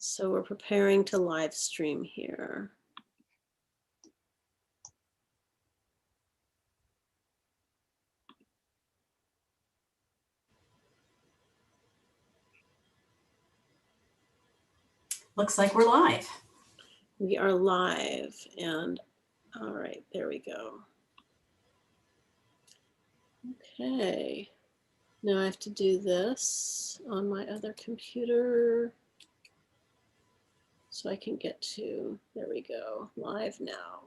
So we're preparing to live stream here. Looks like we're live. We are live, and all right, there we go. Okay, now I have to do this on my other computer so I can get to, there we go, live now.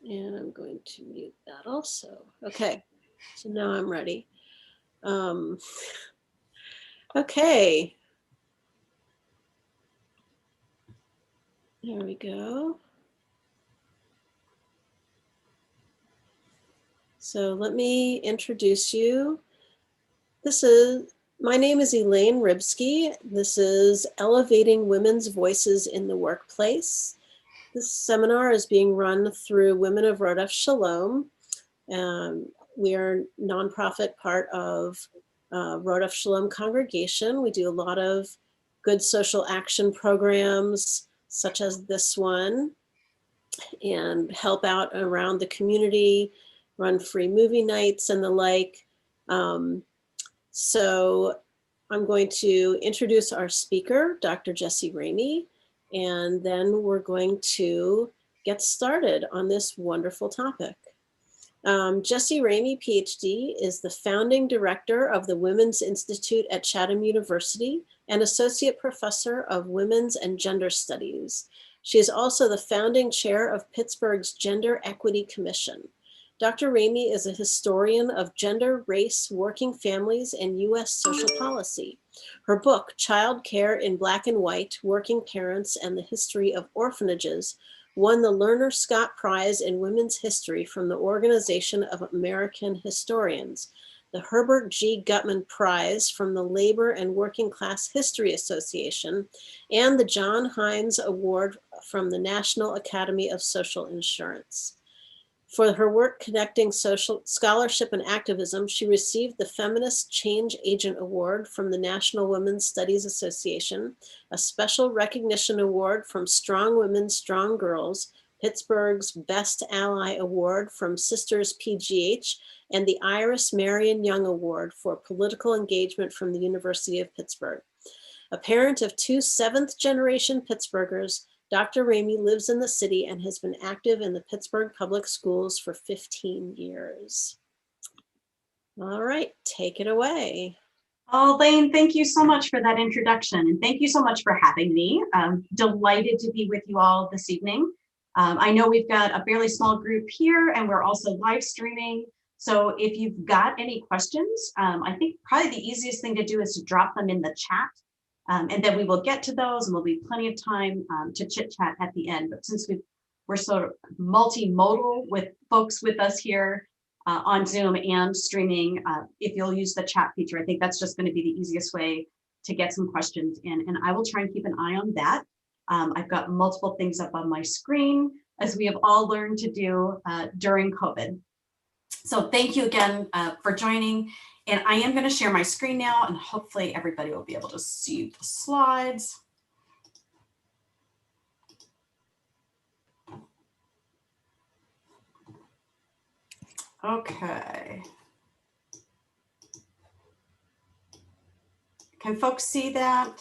And I'm going to mute that also. Okay, so now I'm ready. Okay. There we go. So let me introduce you. My name is Elaine Ribsky. This is Elevating Women's Voices in the Workplace. This seminar is being run through Women of Rodef Shalom. We are a nonprofit part of Rodef Shalom congregation. We do a lot of good social action programs, such as this one, and help out around the community, run free movie nights and the like. So I'm going to introduce our speaker, Dr. Jessie Ramey, and then we're going to get started on this wonderful topic. Jessie Ramey, PhD, is the founding director of the Women's Institute at Chatham University and associate professor of Women's and Gender Studies. She is also the founding chair of Pittsburgh's Gender Equity Commission. Dr. Ramey is a historian of gender, race, working families, and U.S. social policy. Her book, Child Care in Black and White, Working Parents and the History of Orphanages, won the Lerner Scott Prize in Women's History from the Organization of American Historians, the Herbert G. Gutman Prize from the Labor and Working Class History Association, and the John Hines Award from the National Academy of Social Insurance. For her work connecting social scholarship and activism, she received the Feminist Change Agent Award from the National Women's Studies Association, a special recognition award from Strong Women, Strong Girls, Pittsburgh's Best Ally Award from Sisters PGH, and the Iris Marion Young Award for political engagement from the University of Pittsburgh. A parent of two seventh-generation Pittsburghers, Dr. Ramey lives in the city and has been active in the Pittsburgh Public Schools for 15 years. All right, take it away. Oh, Elaine, thank you so much for that introduction. And thank you so much for having me. I'm delighted to be with you all this evening. I know we've got a fairly small group here and we're also live streaming. So if you've got any questions, I think probably the easiest thing to do is to drop them in the chat. And then we will get to those and there'll be plenty of time to chit chat at the end. But since we're sort of multimodal with folks with us here on Zoom and streaming, if you'll use the chat feature, I think that's just going to be the easiest way to get some questions in. And I will try and keep an eye on that. I've got multiple things up on my screen, as we have all learned to do during COVID. So thank you again for joining. And I am going to share my screen now, and hopefully everybody will be able to see the slides. Okay. Can folks see that?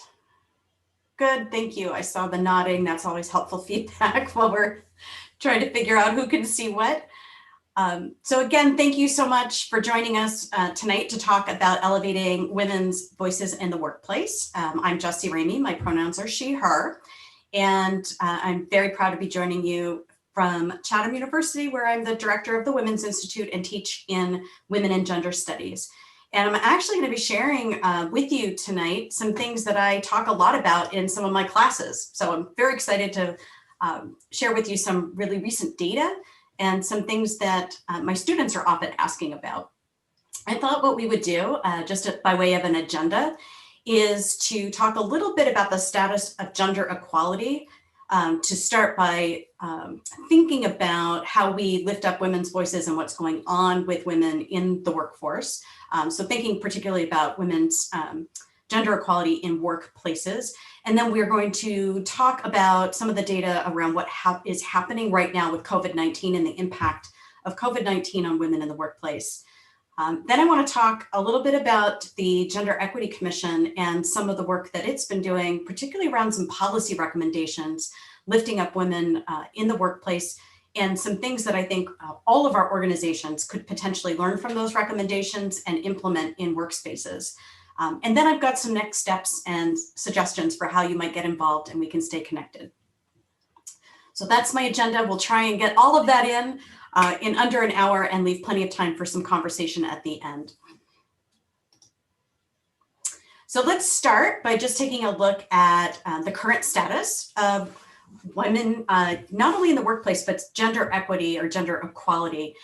Good, thank you. I saw the nodding. That's always helpful feedback while we're trying to figure out who can see what. So again, thank you so much for joining us tonight to talk about elevating women's voices in the workplace. I'm Jessie Ramey. My pronouns are she, her, and I'm very proud to be joining you from Chatham University, where I'm the director of the Women's Institute and teach in Women and Gender Studies. And I'm actually going to be sharing with you tonight some things that I talk a lot about in some of my classes. So I'm very excited to share with you some really recent data and some things that my students are often asking about. I thought what we would do, just by way of an agenda, is to talk a little bit about the status of gender equality, to start by thinking about how we lift up women's voices and what's going on with women in the workforce. So thinking particularly about women's gender equality in workplaces. And then we're going to talk about some of the data around what is happening right now with COVID-19 and the impact of COVID-19 on women in the workplace. Then I want to talk a little bit about the Gender Equity Commission and some of the work that it's been doing, particularly around some policy recommendations, lifting up women in the workplace, and some things that I think all of our organizations could potentially learn from those recommendations and implement in workspaces. And then I've got some next steps and suggestions for how you might get involved and we can stay connected. So that's my agenda. We'll try and get all of that in under an hour and leave plenty of time for some conversation at the end. So let's start by just taking a look at the current status of women, not only in the workplace, but gender equity or gender equality.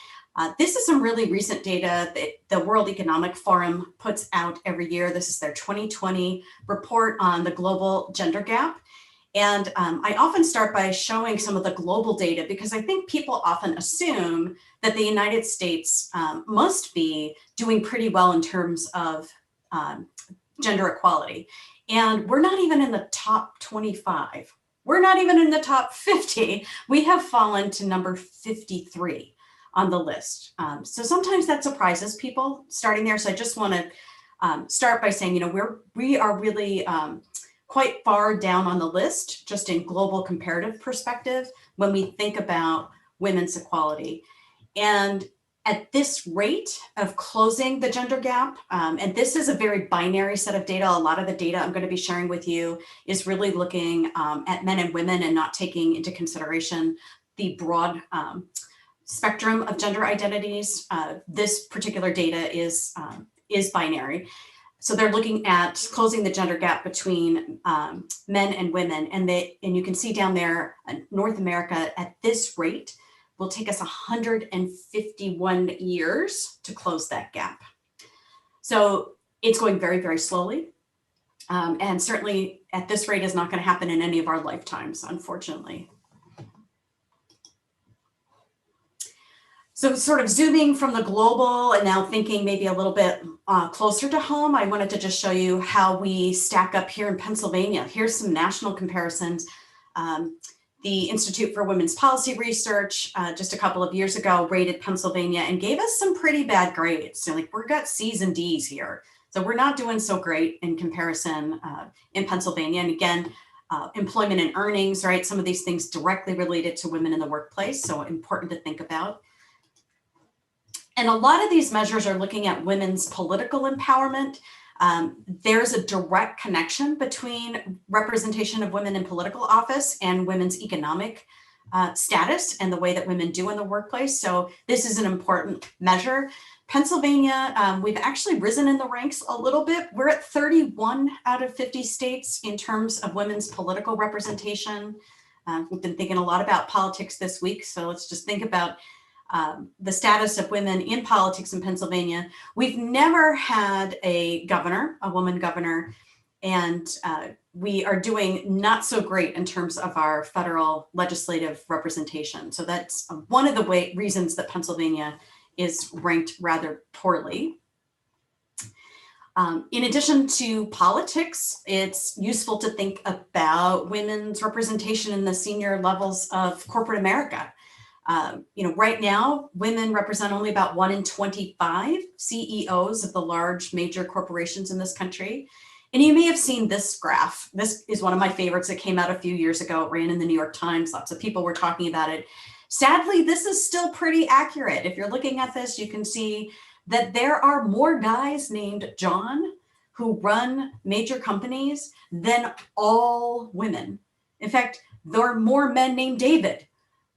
This is some really recent data that the World Economic Forum puts out every year. This is their 2020 report on the global gender gap. And I often start by showing some of the global data because I think people often assume that the United States must be doing pretty well in terms of gender equality. And we're not even in the top 25. We're not even in the top 50. We have fallen to number 53 on the list. So sometimes that surprises people starting there. So I just want to start by saying, we are really quite far down on the list, just in global comparative perspective, when we think about women's equality. And at this rate of closing the gender gap, and this is a very binary set of data. A lot of the data I'm going to be sharing with you is really looking at men and women and not taking into consideration the broad spectrum of gender identities. This particular data is binary. So they're looking at closing the gender gap between men and women. And you can see down there, North America at this rate will take us 151 years to close that gap. So it's going very, very slowly. And certainly at this rate is not going to happen in any of our lifetimes, unfortunately. So sort of zooming from the global and now thinking maybe a little bit closer to home, I wanted to just show you how we stack up here in Pennsylvania. Here's some national comparisons. The Institute for Women's Policy Research just a couple of years ago rated Pennsylvania and gave us some pretty bad grades. So like we've got C's and D's here. So we're not doing so great in comparison in Pennsylvania. And again, employment and earnings, right? Some of these things directly related to women in the workplace. So important to think about. And a lot of these measures are looking at women's political empowerment. There's a direct connection between representation of women in political office and women's economic status and the way that women do in the workplace. So this is an important measure. Pennsylvania, we've actually risen in the ranks a little bit. We're at 31 out of 50 states in terms of women's political representation. We've been thinking a lot about politics this week. So let's just think about the status of women in politics in Pennsylvania. We've never had a governor, a woman governor, and we are doing not so great in terms of our federal legislative representation. So that's one of the reasons that Pennsylvania is ranked rather poorly. In addition to politics, it's useful to think about women's representation in the senior levels of corporate America. Right now, women represent only about 1 in 25 CEOs of the large major corporations in this country. And you may have seen this graph. This is one of my favorites. It came out a few years ago. It ran in the New York Times. Lots of people were talking about it. Sadly, this is still pretty accurate. If you're looking at this, you can see that there are more guys named John who run major companies than all women. In fact, there are more men named David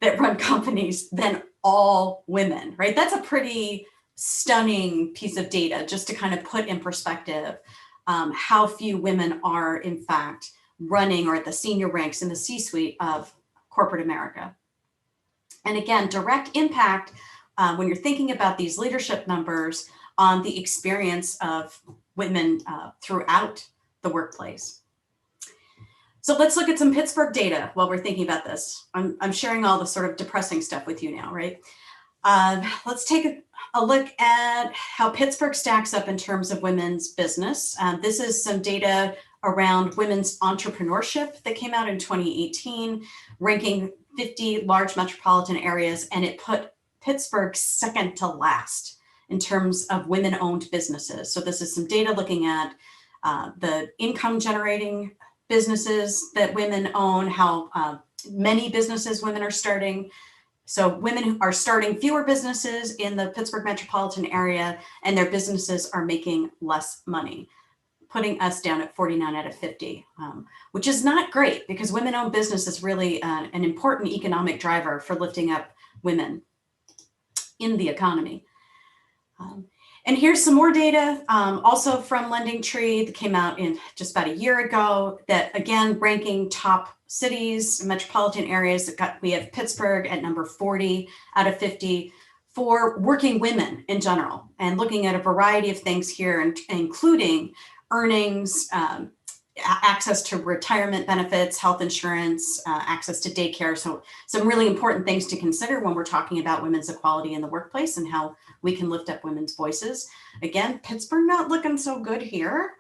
that run companies than all women, right? That's a pretty stunning piece of data just to kind of put in perspective how few women are in fact running or at the senior ranks in the C-suite of corporate America. And again, direct impact when you're thinking about these leadership numbers on the experience of women throughout the workplace. So let's look at some Pittsburgh data while we're thinking about this. I'm sharing all the sort of depressing stuff with you now, right? Let's take a look at how Pittsburgh stacks up in terms of women's business. This is some data around women's entrepreneurship that came out in 2018, ranking 50 large metropolitan areas, and it put Pittsburgh second to last in terms of women-owned businesses. So this is some data looking at the income generating businesses that women own, how many businesses women are starting. So women are starting fewer businesses in the Pittsburgh metropolitan area, and their businesses are making less money, putting us down at 49 out of 50, which is not great because women-owned business is really an important economic driver for lifting up women in the economy. And here's some more data, also from Lending Tree that came out in just about a year ago, that again, ranking top cities, metropolitan areas. We have Pittsburgh at number 40 out of 50 for working women in general, and looking at a variety of things here, including earnings, access to retirement benefits, health insurance, access to daycare. So some really important things to consider when we're talking about women's equality in the workplace and how we can lift up women's voices. Again, Pittsburgh not looking so good here.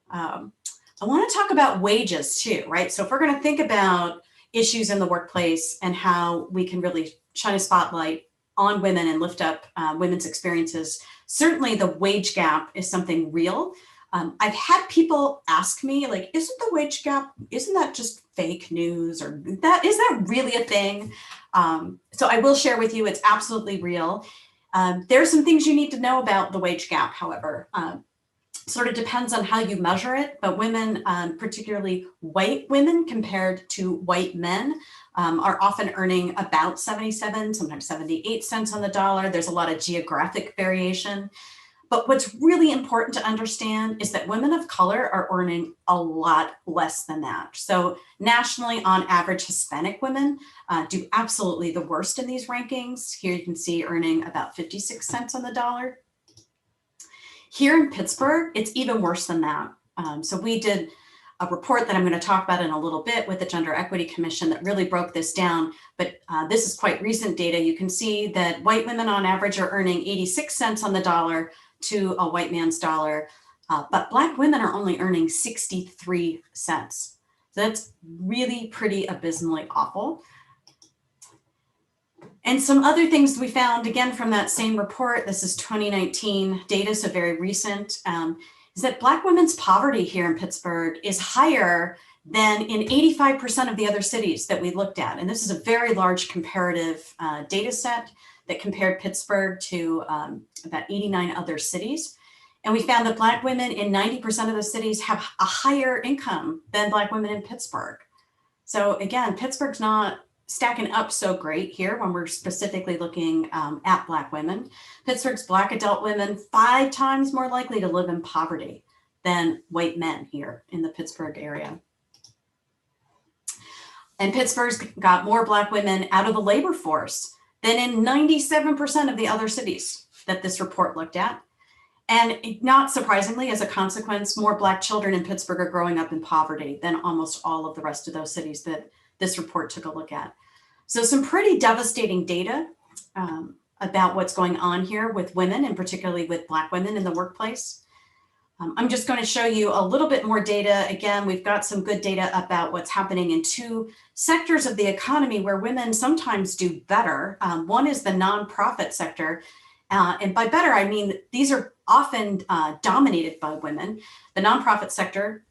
I want to talk about wages too, right? So if we're going to think about issues in the workplace and how we can really shine a spotlight on women and lift up women's experiences, certainly the wage gap is something real. I've had people ask me, like, isn't the wage gap, isn't that just fake news, or is that really a thing? So I will share with you, it's absolutely real. There are some things you need to know about the wage gap, however. Sort of depends on how you measure it, but women, particularly white women compared to white men, are often earning about 77, sometimes 78 cents on the dollar. There's a lot of geographic variation. But what's really important to understand is that women of color are earning a lot less than that. So nationally, on average, Hispanic women do absolutely the worst in these rankings. Here you can see earning about 56 cents on the dollar. Here in Pittsburgh, it's even worse than that. So we did a report that I'm going to talk about in a little bit with the Gender Equity Commission that really broke this down. But this is quite recent data. You can see that white women on average are earning 86 cents on the dollar to a white man's dollar, but Black women are only earning 63 cents. So that's really pretty abysmally awful. And some other things we found, again, from that same report, this is 2019 data, so very recent, is that Black women's poverty here in Pittsburgh is higher than in 85% of the other cities that we looked at. And this is a very large comparative data set that compared Pittsburgh to about 89 other cities. And we found that Black women in 90% of the cities have a higher income than Black women in Pittsburgh. So again, Pittsburgh's not stacking up so great here when we're specifically looking at Black women. Pittsburgh's Black adult women 5 times more likely to live in poverty than white men here in the Pittsburgh area. And Pittsburgh's got more Black women out of the labor force than in 97% of the other cities that this report looked at. And not surprisingly, as a consequence, more Black children in Pittsburgh are growing up in poverty than almost all of the rest of those cities that this report took a look at. So some pretty devastating data about what's going on here with women, and particularly with Black women in the workplace. I'm just going to show you a little bit more data. Again, we've got some good data about what's happening in 2 sectors of the economy where women sometimes do better. One is the nonprofit sector. And by better, I mean, these are often dominated by women. The nonprofit sector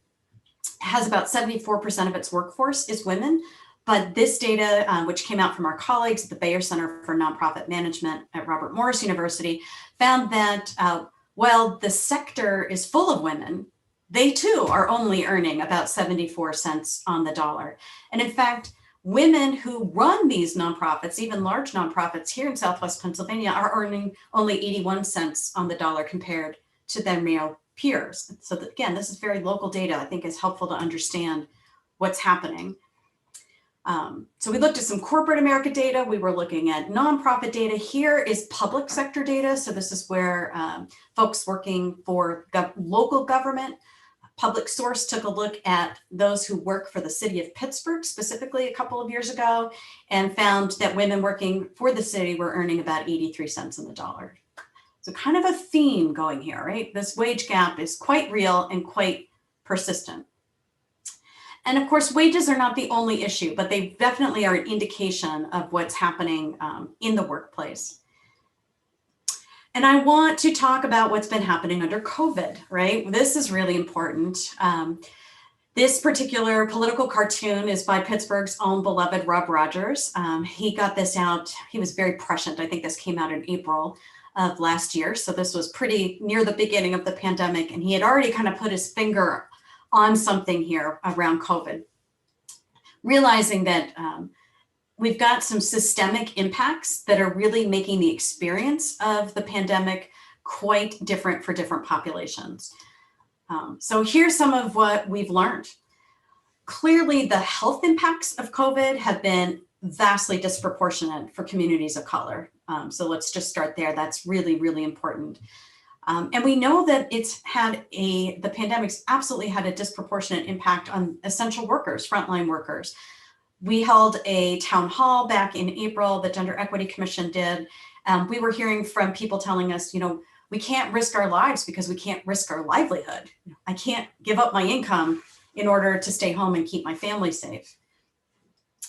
has about 74% of its workforce is women. But this data, which came out from our colleagues at the Bayer Center for Nonprofit Management at Robert Morris University, found that while the sector is full of women, they too are only earning about 74 cents on the dollar. And in fact, women who run these nonprofits, even large nonprofits here in Southwest Pennsylvania, are earning only 81 cents on the dollar compared to their male peers. So that, again, this is very local data. I think is helpful to understand what's happening. So we looked at some corporate America data. We were looking at nonprofit data. Here is public sector data. So this is where folks working for local government, public source took a look at those who work for the city of Pittsburgh, specifically a couple of years ago, and found that women working for the city were earning about 83 cents on the dollar. So kind of a theme going here, right? This wage gap is quite real and quite persistent. And of course, wages are not the only issue, but they definitely are an indication of what's happening in the workplace. And I want to talk about what's been happening under COVID, right? This is really important. This particular political cartoon is by Pittsburgh's own beloved Rob Rogers. He got this out, he was very prescient. I think this came out in April of last year. So this was pretty near the beginning of the pandemic. And he had already kind of put his finger on something here around COVID, realizing that we've got some systemic impacts that are really making the experience of the pandemic quite different for different populations. So here's some of what we've learned. Clearly, the health impacts of COVID have been vastly disproportionate for communities of color. So let's just start there. That's really, really important. And we know that the pandemic's absolutely had a disproportionate impact on essential workers, frontline workers. We held a town hall back in April, the Gender Equity Commission did. We were hearing from people telling us, we can't risk our lives because we can't risk our livelihood. I can't give up my income in order to stay home and keep my family safe.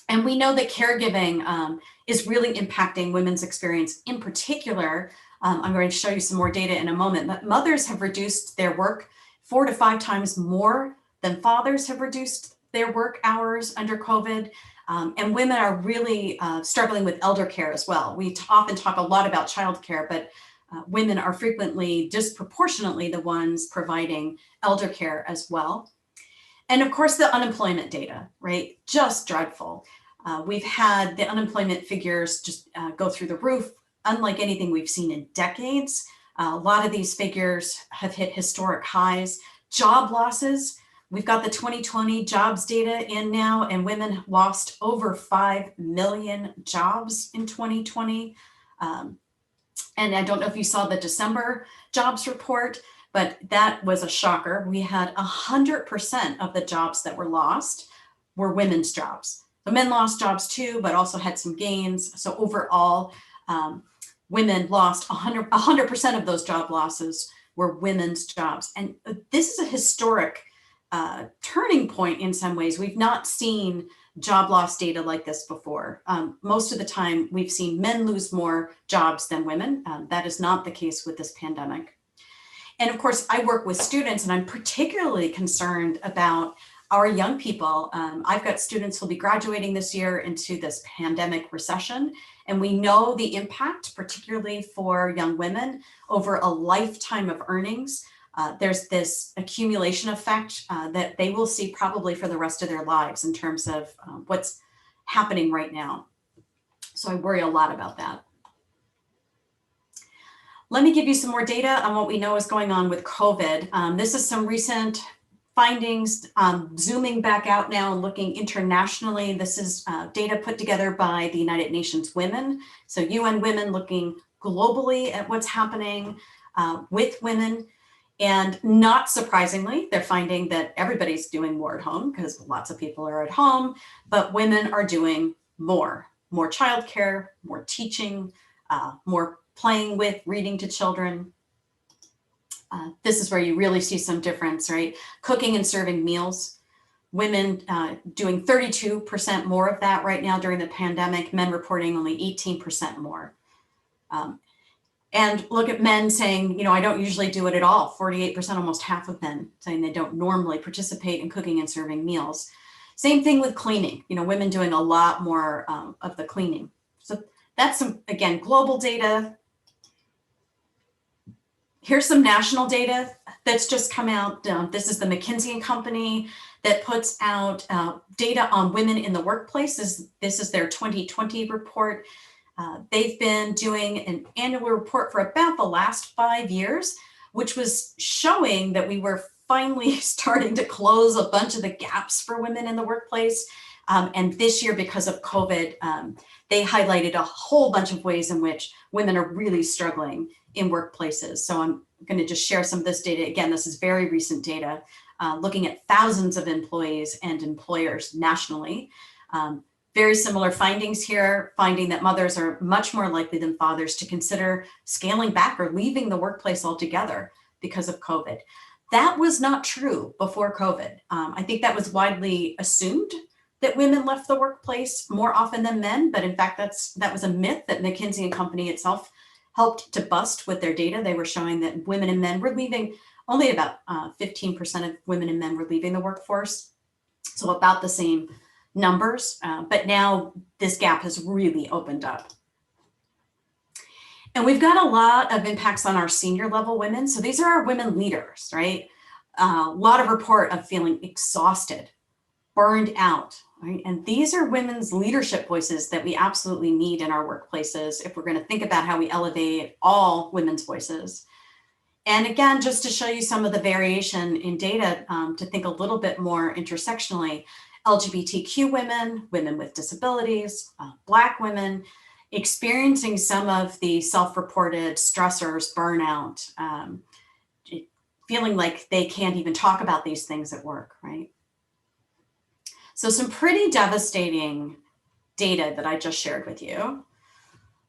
And we know that caregiving is really impacting women's experience. In particular, I'm going to show you some more data in a moment, but mothers have reduced their work 4 to 5 times more than fathers have reduced their work hours under COVID. And women are really struggling with elder care as well. We often talk a lot about childcare, but women are frequently disproportionately the ones providing elder care as well. And of course, the unemployment data, right? Just dreadful. We've had the unemployment figures just go through the roof, unlike anything we've seen in decades. A lot of these figures have hit historic highs. Job losses, we've got the 2020 jobs data in now, and women lost over 5 million jobs in 2020. And I don't know if you saw the December jobs report, but that was a shocker. We had 100% of the jobs that were lost were women's jobs. So men lost jobs too, but also had some gains. So overall, women lost 100% of those job losses were women's jobs. And this is a historic turning point in some ways. We've not seen job loss data like this before. Most of the time, we've seen men lose more jobs than women. That is not the case with this pandemic. And of course, I work with students, and I'm particularly concerned about our young people. I've got students who'll be graduating this year into this pandemic recession, and we know the impact, particularly for young women, over a lifetime of earnings. There's this accumulation effect that they will see probably for the rest of their lives in terms of what's happening right now. So I worry a lot about that. Let me give you some more data on what we know is going on with COVID. This is some recent findings, zooming back out now and looking internationally. This is data put together by the United Nations Women. So UN Women looking globally at what's happening with women. And not surprisingly, they're finding that everybody's doing more at home because lots of people are at home, but women are doing more childcare, more teaching, more playing with, reading to children. This is where you really see some difference, right? Cooking and serving meals. Women doing 32% more of that right now during the pandemic, men reporting only 18% more. And look at men saying, I don't usually do it at all. 48%, almost half of men saying they don't normally participate in cooking and serving meals. Same thing with cleaning, women doing a lot more of the cleaning. So that's some, again, global data. Here's some national data that's just come out. This is the McKinsey & Company that puts out data on women in the workplace. This is their 2020 report. They've been doing an annual report for about the last 5 years, which was showing that we were finally starting to close a bunch of the gaps for women in the workplace. And this year, because of COVID, they highlighted a whole bunch of ways in which women are really struggling in workplaces. So I'm going to just share some of this data. Again, this is very recent data. looking at thousands of employees and employers nationally. Very similar findings here, finding that mothers are much more likely than fathers to consider scaling back or leaving the workplace altogether because of COVID. That was not true before COVID. I think that was widely assumed that women left the workplace more often than men, but in fact, that was a myth that McKinsey and Company itself helped to bust with their data. They were showing that women and men were leaving, only about 15% of women and men were leaving the workforce. So about the same numbers, but now this gap has really opened up. And we've got a lot of impacts on our senior level women. So these are our women leaders, right? A lot of report of feeling exhausted, burned out, right? And these are women's leadership voices that we absolutely need in our workplaces if we're going to think about how we elevate all women's voices. And again, just to show you some of the variation in data, to think a little bit more intersectionally, LGBTQ women, women with disabilities, Black women, experiencing some of the self-reported stressors, burnout, feeling like they can't even talk about these things at work, right? So some pretty devastating data that I just shared with you.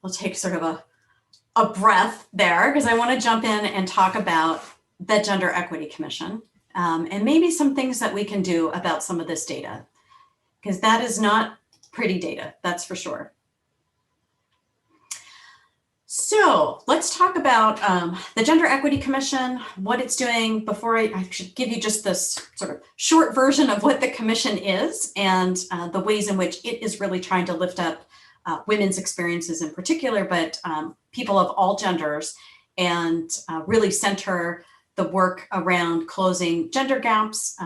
We'll take sort of a breath there because I want to jump in and talk about the Gender Equity Commission. And maybe some things that we can do about some of this data, because that is not pretty data, that's for sure. So let's talk about the Gender Equity Commission, what it's doing. Before I should give you just this sort of short version of what the commission is and the ways in which it is really trying to lift up women's experiences in particular, but people of all genders, and really center the work around closing gender gaps.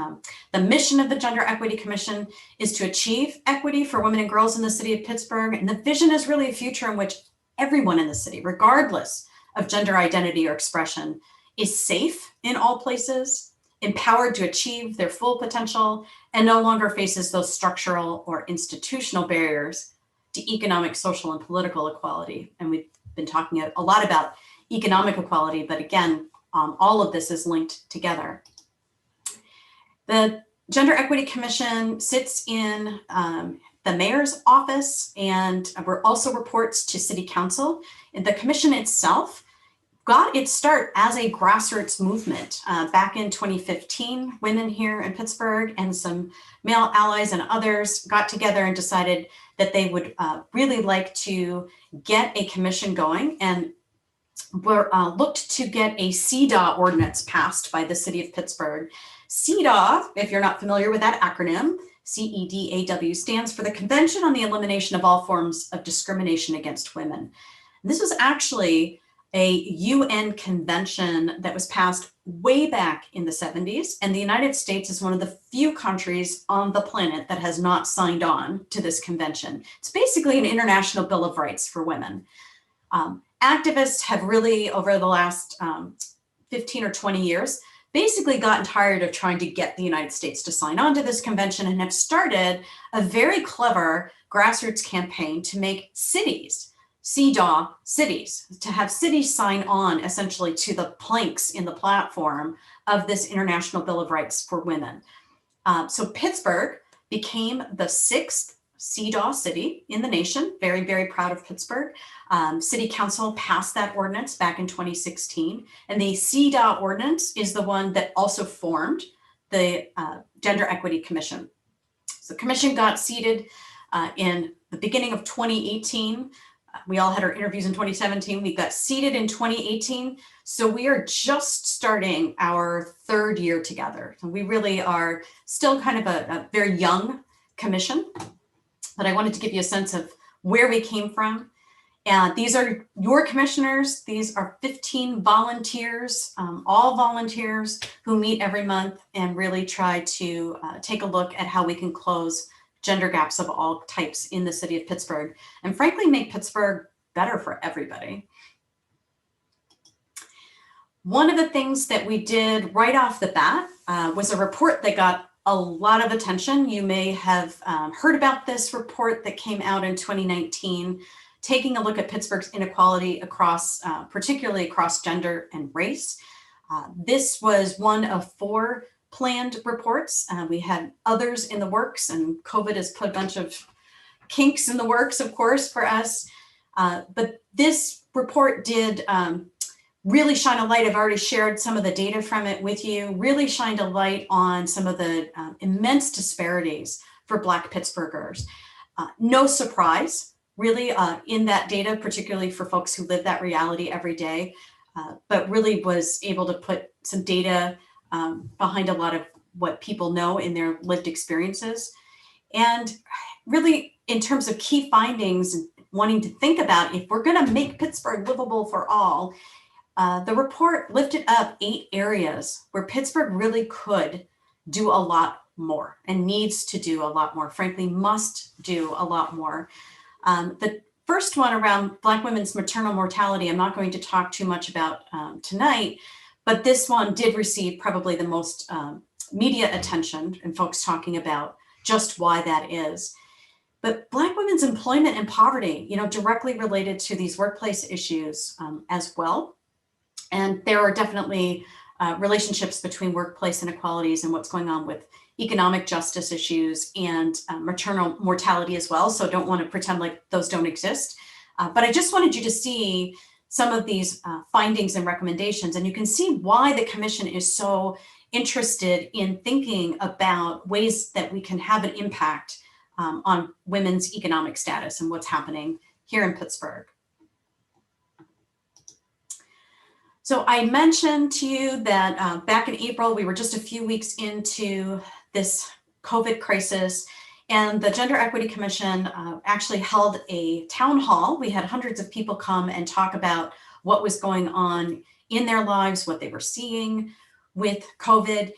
The mission of the Gender Equity Commission is to achieve equity for women and girls in the city of Pittsburgh. And the vision is really a future in which everyone in the city, regardless of gender identity or expression, is safe in all places, empowered to achieve their full potential, and no longer faces those structural or institutional barriers to economic, social, and political equality. And we've been talking a lot about economic equality, but again, all of this is linked together. The Gender Equity Commission sits in the mayor's office, and also reports to city council. And the commission itself got its start as a grassroots movement back in 2015. Women here in Pittsburgh and some male allies and others got together and decided that they would really like to get a commission going, and were looked to get a CEDAW ordinance passed by the city of Pittsburgh. CEDAW, if you're not familiar with that acronym, CEDAW stands for the Convention on the Elimination of All Forms of Discrimination Against Women. This was actually a UN convention that was passed way back in the 70s, and the United States is one of the few countries on the planet that has not signed on to this convention. It's basically an international Bill of Rights for women. Activists have really, over the last 15 or 20 years, basically gotten tired of trying to get the United States to sign on to this convention, and have started a very clever grassroots campaign to make cities, CEDAW cities, to have cities sign on essentially to the planks in the platform of this International Bill of Rights for women. So Pittsburgh became the 6th CEDAW city in the nation. Very, very proud of Pittsburgh. City Council passed that ordinance back in 2016. And the CEDAW ordinance is the one that also formed the Gender Equity Commission. So the commission got seated in the beginning of 2018. We all had our interviews in 2017. We got seated in 2018. So we are just starting our 3rd year together. So we really are still kind of a very young commission, but I wanted to give you a sense of where we came from. These are your commissioners. These are 15 volunteers, all volunteers who meet every month and really try to take a look at how we can close gender gaps of all types in the city of Pittsburgh, and frankly, make Pittsburgh better for everybody. One of the things that we did right off the bat was a report that got a lot of attention. You may have heard about this report that came out in 2019, taking a look at Pittsburgh's inequality across, particularly across gender and race. This was one of 4 planned reports. We had others in the works, and COVID has put a bunch of kinks in the works, of course, for us. But this report did really shine a light. I've already shared some of the data from it with you, really shined a light on some of the immense disparities for Black Pittsburghers. No surprise, really, in that data, particularly for folks who live that reality every day, but really was able to put some data behind a lot of what people know in their lived experiences. And really, in terms of key findings, wanting to think about if we're going to make Pittsburgh livable for all, the report lifted up 8 areas where Pittsburgh really could do a lot more and needs to do a lot more, frankly, must do a lot more. The first one around Black women's maternal mortality, I'm not going to talk too much about tonight, but this one did receive probably the most media attention and folks talking about just why that is. But Black women's employment and poverty, directly related to these workplace issues as well. And there are definitely relationships between workplace inequalities and what's going on with economic justice issues and maternal mortality as well. So don't want to pretend like those don't exist. But I just wanted you to see some of these findings and recommendations. And you can see why the commission is so interested in thinking about ways that we can have an impact on women's economic status and what's happening here in Pittsburgh. So I mentioned to you that back in April, we were just a few weeks into this COVID crisis, and the Gender Equity Commission actually held a town hall. We had hundreds of people come and talk about what was going on in their lives, what they were seeing with COVID.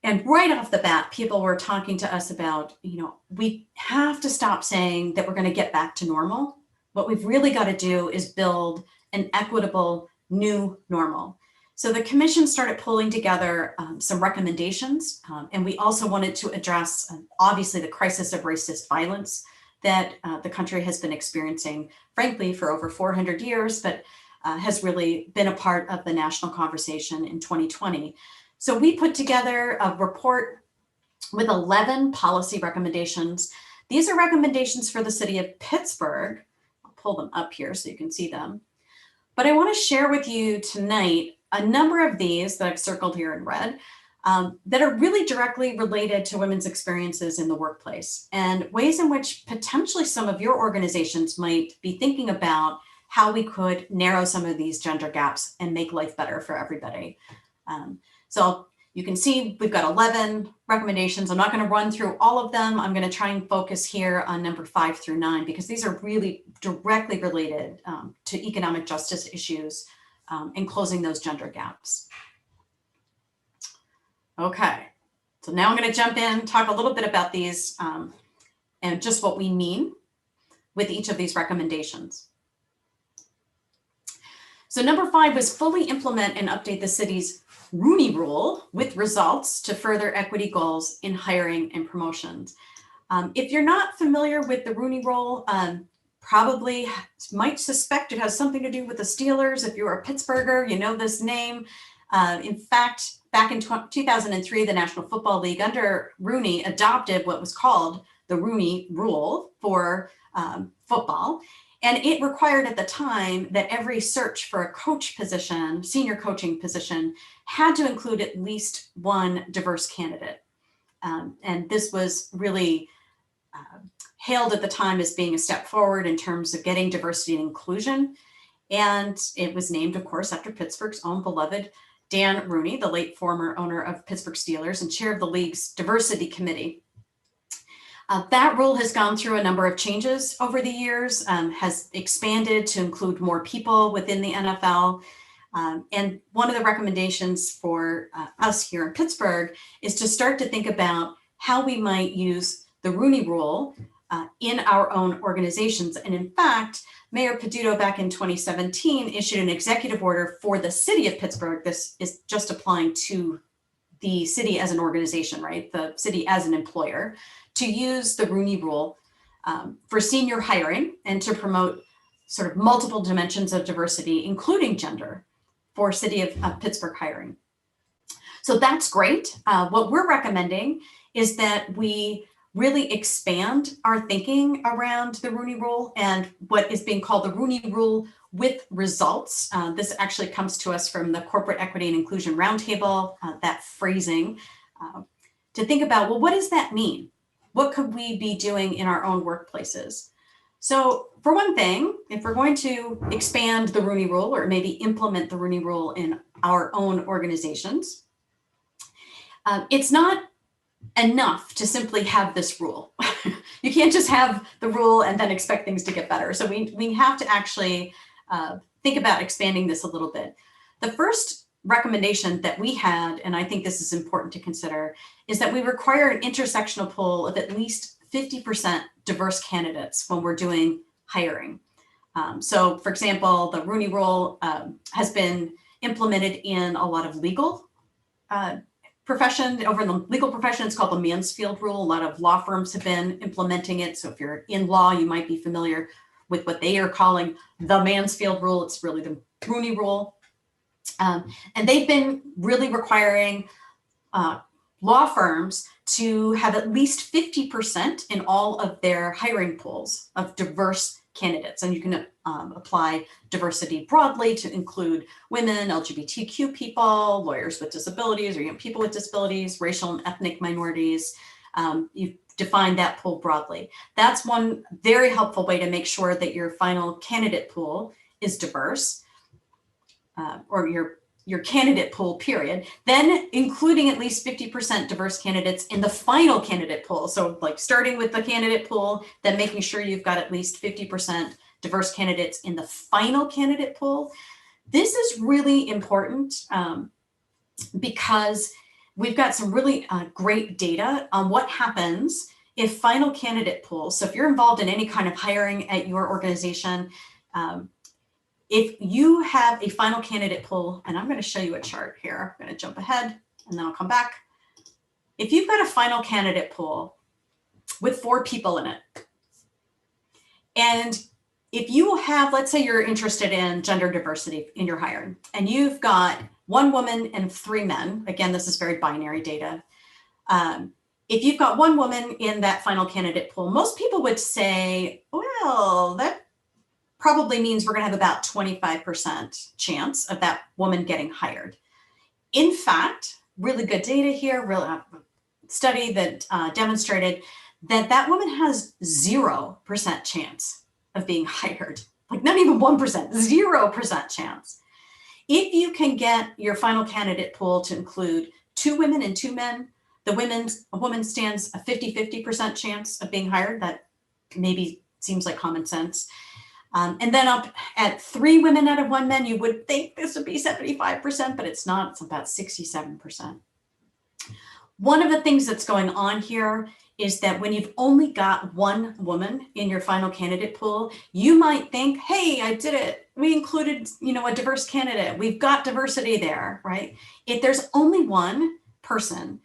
And right off the bat, people were talking to us about, we have to stop saying that we're going to get back to normal. What we've really got to do is build an equitable new normal. So the commission started pulling together some recommendations, and we also wanted to address, obviously, the crisis of racist violence that the country has been experiencing, frankly, for over 400 years, but has really been a part of the national conversation in 2020. So we put together a report with 11 policy recommendations. These are recommendations for the city of Pittsburgh. I'll pull them up here so you can see them. But I want to share with you tonight a number of these that I've circled here in red that are really directly related to women's experiences in the workplace and ways in which potentially some of your organizations might be thinking about how we could narrow some of these gender gaps and make life better for everybody. So you can see we've got 11 recommendations. I'm not going to run through all of them. I'm going to try and focus here on number 5 through 9 because these are really directly related to economic justice issues and closing those gender gaps. Okay, so now I'm going to jump in, talk a little bit about these and just what we mean with each of these recommendations. So number 5 was fully implement and update the city's Rooney Rule with results to further equity goals in hiring and promotions. If you're not familiar with the Rooney Rule, probably might suspect it has something to do with the Steelers. If you're a Pittsburgher, you know this name. In fact, back in 2003, the National Football League under Rooney adopted what was called the Rooney Rule for football. And it required at the time that every search for a coach position, senior coaching position, had to include at least one diverse candidate. And this was really hailed at the time as being a step forward in terms of getting diversity and inclusion. And it was named, of course, after Pittsburgh's own beloved Dan Rooney, the late former owner of Pittsburgh Steelers and chair of the league's diversity committee. That rule has gone through a number of changes over the years, has expanded to include more people within the NFL. And one of the recommendations for us here in Pittsburgh is to start to think about how we might use the Rooney Rule in our own organizations. And in fact, Mayor Peduto back in 2017 issued an executive order for the city of Pittsburgh. This is just applying to the city as an organization, right? The city as an employer, to use the Rooney Rule for senior hiring and to promote sort of multiple dimensions of diversity, including gender, for city of Pittsburgh hiring. So that's great. What we're recommending is that we really expand our thinking around the Rooney Rule and what is being called the Rooney Rule with results. This actually comes to us from the Corporate Equity and Inclusion Roundtable, that phrasing, to think about, well, what does that mean? What could we be doing in our own workplaces? So for one thing, if we're going to expand the Rooney Rule or maybe implement the Rooney Rule in our own organizations, it's not enough to simply have this rule. You can't just have the rule and then expect things to get better. So we have to actually think about expanding this a little bit. The first recommendation that we had, and I think this is important to consider, is that we require an intersectional pool of at least 50% diverse candidates when we're doing hiring. So for example, the Rooney Rule has been implemented in a lot of legal profession. Over in the legal profession, it's called the Mansfield Rule. A lot of law firms have been implementing it. So if you're in law, you might be familiar with what they are calling the Mansfield Rule. It's really the Rooney Rule. And they've been really requiring law firms to have at least 50% in all of their hiring pools of diverse candidates. And you can apply diversity broadly to include women, LGBTQ people, lawyers with disabilities, or people with disabilities, racial and ethnic minorities. You define that pool broadly. That's one very helpful way to make sure that your final candidate pool is diverse, or your candidate pool, period. Then including at least 50% diverse candidates in the final candidate pool. So like starting with the candidate pool, then making sure you've got at least 50% diverse candidates in the final candidate pool. This is really important because we've got some really great data on what happens if final candidate pools. So if you're involved in any kind of hiring at your organization, if you have a final candidate pool, and I'm going to show you a chart here, I'm going to jump ahead and then I'll come back. If you've got a final candidate pool with 4 people in it, and if you have, let's say you're interested in gender diversity in your hiring, and you've got 1 woman and 3 men, again, this is very binary data. If you've got 1 woman in that final candidate pool, most people would say, well, that probably means we're going to have about 25% chance of that woman getting hired. In fact, really good data here, real study that demonstrated that that woman has 0% chance of being hired. Like not even 1%, 0% chance. If you can get your final candidate pool to include 2 women and 2 men, a woman stands a 50-50% chance of being hired. That maybe seems like common sense. And then up at 3 women out of 1 man, you would think this would be 75%, but it's not. It's about 67%. One of the things that's going on here is that when you've only got 1 woman in your final candidate pool, you might think, hey, I did it. We included, a diverse candidate. We've got diversity there, right? If there's only 1 person,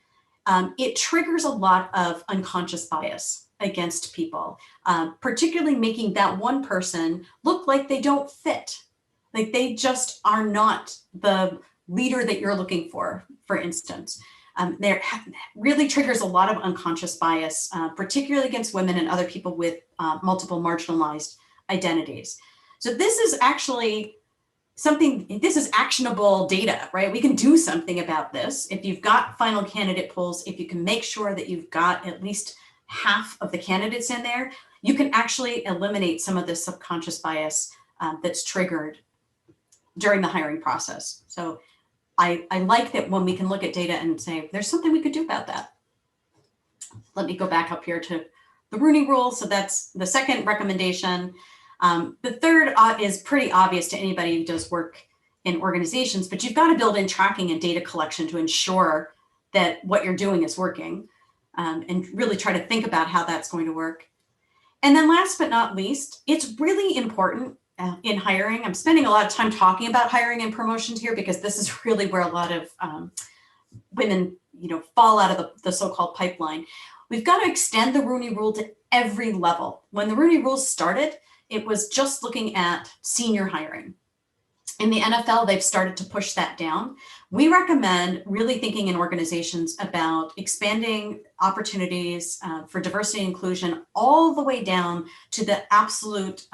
it triggers a lot of unconscious bias against people, particularly making that 1 person look like they don't fit, like they just are not the leader that you're looking for instance. There really triggers a lot of unconscious bias, particularly against women and other people with multiple marginalized identities. So this is actually this is actionable data, right? We can do something about this. If you've got final candidate pools, if you can make sure that you've got at least half of the candidates in there, you can actually eliminate some of this subconscious bias that's triggered during the hiring process. So I like that when we can look at data and say, there's something we could do about that. Let me go back up here to the Rooney Rule. So that's the second recommendation. The third is pretty obvious to anybody who does work in organizations, but you've got to build in tracking and data collection to ensure that what you're doing is working. And really try to think about how that's going to work. And then last but not least, it's really important in hiring. I'm spending a lot of time talking about hiring and promotions here because this is really where a lot of women, fall out of the so-called pipeline. We've got to extend the Rooney Rule to every level. When the Rooney Rule started, it was just looking at senior hiring. In the NFL, they've started to push that down. We recommend really thinking in organizations about expanding opportunities for diversity and inclusion all the way down to the absolute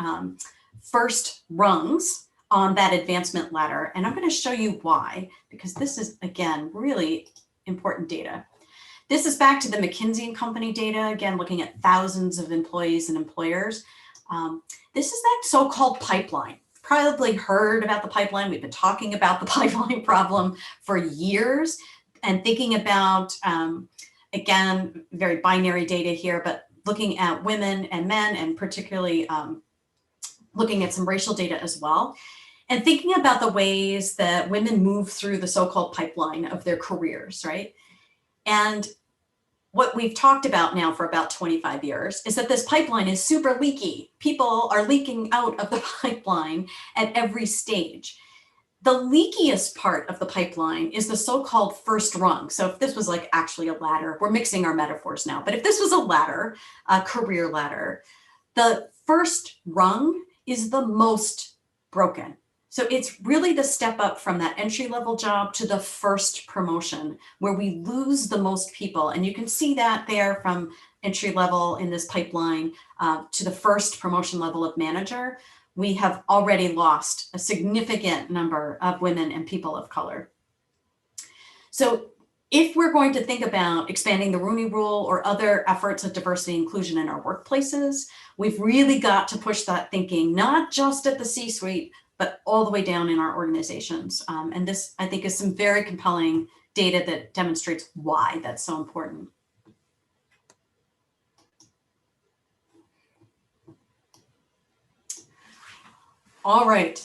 first rungs on that advancement ladder. And I'm going to show you why, because this is, again, really important data. This is back to the McKinsey & Company data, again, looking at thousands of employees and employers. This is that so-called pipeline. Probably heard about the pipeline. We've been talking about the pipeline problem for years and thinking about, again, very binary data here, but looking at women and men, and particularly looking at some racial data as well, and thinking about the ways that women move through the so-called pipeline of their careers, right? And what we've talked about now for about 25 years is that this pipeline is super leaky. People are leaking out of the pipeline at every stage. The leakiest part of the pipeline is the so-called first rung. So if this was like actually a ladder, we're mixing our metaphors now, but if this was a ladder, a career ladder, the first rung is the most broken. So it's really the step up from that entry-level job to the first promotion where we lose the most people. And you can see that there from entry level in this pipeline to the first promotion level of manager. We have already lost a significant number of women and people of color. So if we're going to think about expanding the Rooney Rule or other efforts of diversity and inclusion in our workplaces, we've really got to push that thinking, not just at the C-suite, but all the way down in our organizations. And this, I think, is some very compelling data that demonstrates why that's so important. All right.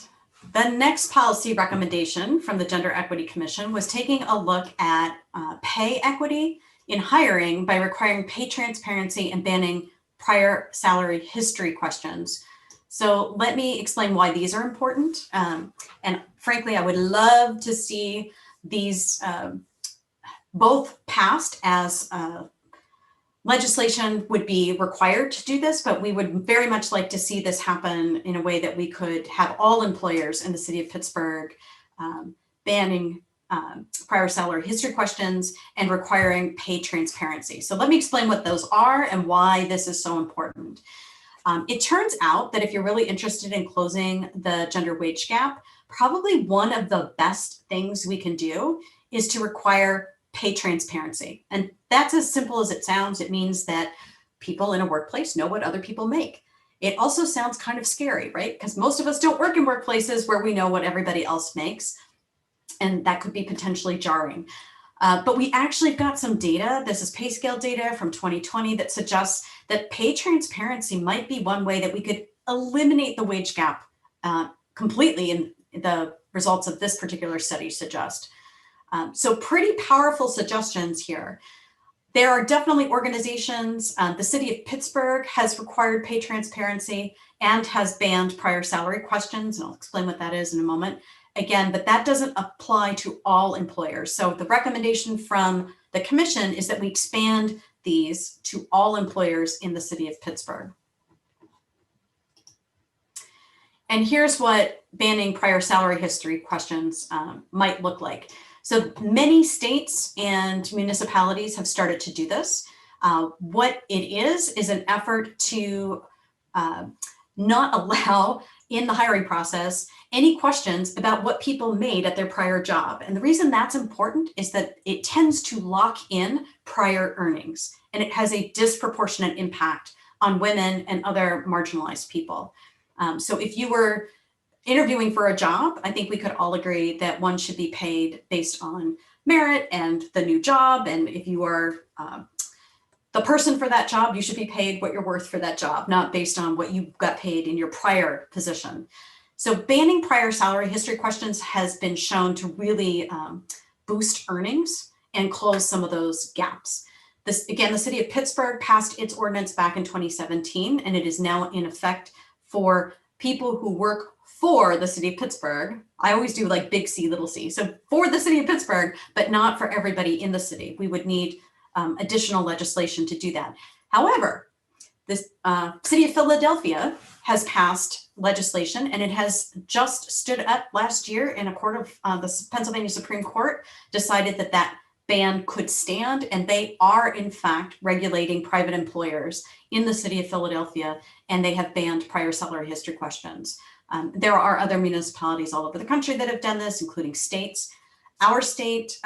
The next policy recommendation from the Gender Equity Commission was taking a look at pay equity in hiring by requiring pay transparency and banning prior salary history questions. So let me explain why these are important. And frankly, I would love to see these both passed as legislation would be required to do this, but we would very much like to see this happen in a way that we could have all employers in the city of Pittsburgh banning prior salary history questions and requiring pay transparency. So let me explain what those are and why this is so important. It turns out that if you're really interested in closing the gender wage gap, probably one of the best things we can do is to require pay transparency. And that's as simple as it sounds. It means that people in a workplace know what other people make. It also sounds kind of scary, right? Because most of us don't work in workplaces where we know what everybody else makes. And that could be potentially jarring. But we actually got some data. This is pay scale data from 2020 that suggests that pay transparency might be one way that we could eliminate the wage gap completely, and the results of this particular study suggest. So pretty powerful suggestions here. There are definitely organizations. The city of Pittsburgh has required pay transparency and has banned prior salary questions, and I'll explain what that is in a moment. Again, but that doesn't apply to all employers. So the recommendation from the commission is that we expand these to all employers in the city of Pittsburgh. And here's what banning prior salary history questions might look like. So many states and municipalities have started to do this. What it is an effort to not allow in the hiring process any questions about what people made at their prior job. And the reason that's important is that it tends to lock in prior earnings, and it has a disproportionate impact on women and other marginalized people. So if you were interviewing for a job, I think we could all agree that one should be paid based on merit and the new job. And if you are the person for that job, you should be paid what you're worth for that job, not based on what you got paid in your prior position. So banning prior salary history questions has been shown to really boost earnings and close some of those gaps. This, again, the city of Pittsburgh passed its ordinance back in 2017, and it is now in effect for people who work for the city of Pittsburgh. I always do like big C, little c. So for the city of Pittsburgh, but not for everybody in the city. We would need additional legislation to do that. However, the city of Philadelphia has passed legislation, and it has just stood up last year in a court of the Pennsylvania Supreme Court, decided that that ban could stand, and they are in fact regulating private employers in the city of Philadelphia, and they have banned prior salary history questions. There are other municipalities all over the country that have done this, including states. Our state